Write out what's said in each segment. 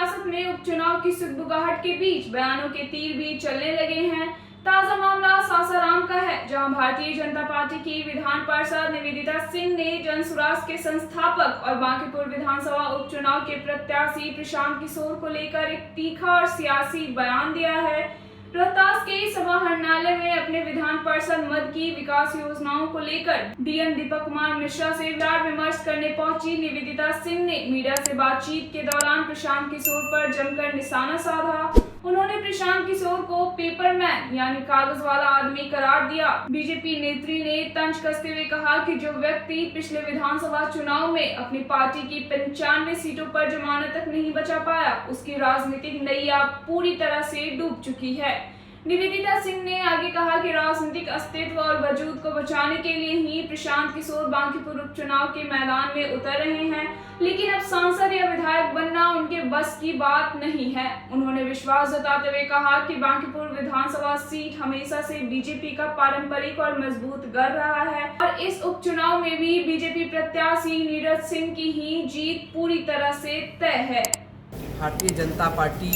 रियासत में उपचुनाव की सुगबुगाहट के बीच बयानों के तीर भी चलने लगे हैं। ताजा मामला सासाराम का है, जहां भारतीय जनता पार्टी की विधान पार्षद निवेदिता सिंह ने जनसुराज के संस्थापक और बांकीपुर विधानसभा उपचुनाव के प्रत्याशी प्रशांत किशोर को लेकर एक तीखा और सियासी बयान दिया है। रोहतास के समाहरणालय में अपने विधान पार्षद मद की विकास योजनाओं को लेकर डीएम दीपक कुमार मिश्रा से विचार विमर्श करने पहुंची निवेदिता सिंह ने मीडिया से बातचीत के दौरान प्रशांत किशोर पर जमकर निशाना साधा। उन्होंने प्रशांत किशोर को पेपरमैन यानी कागज वाला आदमी करार दिया। बीजेपी नेत्री ने तंज कसते हुए कहा कि जो व्यक्ति पिछले विधानसभा चुनाव में अपनी पार्टी की 95 सीटों पर जमानत तक नहीं बचा पाया, उसकी राजनीतिक नैया पूरी तरह से डूब चुकी है। निवेदिता सिंह ने आगे कहा कि राजनीतिक अस्तित्व और वजूद को बचाने के लिए ही प्रशांत किशोर बांकीपुर उपचुनाव के मैदान में उतर रहे हैं, लेकिन अब सांसद या विधायक बनना उनके बस की बात नहीं है। उन्होंने विश्वास जताते हुए कहा कि बांकीपुर विधानसभा सीट हमेशा से बीजेपी का पारंपरिक और मजबूत गढ़ रहा है और इस उपचुनाव में भी बीजेपी प्रत्याशी नीरज सिंह की ही जीत पूरी तरह से तय है। भारतीय जनता पार्टी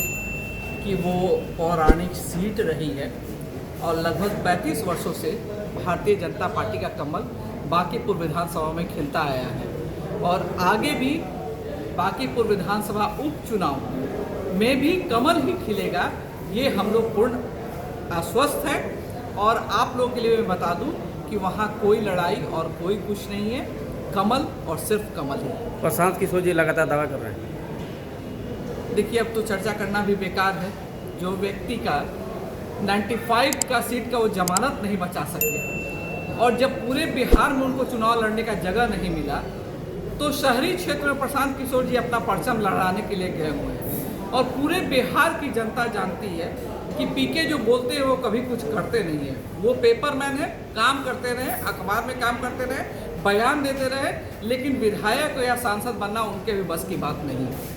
कि वो पौराणिक सीट रही है और लगभग 35 वर्षों से भारतीय जनता पार्टी का कमल बांकीपुर विधानसभा में खिलता आया है और आगे भी बांकीपुर विधानसभा उपचुनाव में भी कमल ही खिलेगा, ये हम लोग पूर्ण आश्वस्त हैं। और आप लोगों के लिए मैं बता दूं कि वहाँ कोई लड़ाई और कोई कुछ नहीं है, कमल और सिर्फ कमल ही। प्रशांत किशोर जी लगातार दावा कर रहे हैं। देखिए, अब तो चर्चा करना भी बेकार है। जो व्यक्ति का 95 का सीट का वो जमानत नहीं बचा सके और जब पूरे बिहार में उनको चुनाव लड़ने का जगह नहीं मिला, तो शहरी क्षेत्र में प्रशांत किशोर जी अपना परचम लहराने के लिए गए हुए हैं। और पूरे बिहार की जनता जानती है कि पीके जो बोलते हैं वो कभी कुछ करते नहीं है। वो पेपरमैन है, काम करते रहे, अखबार में काम करते रहे, बयान देते रहे, लेकिन विधायक या सांसद बनना उनके भी बस की बात नहीं है।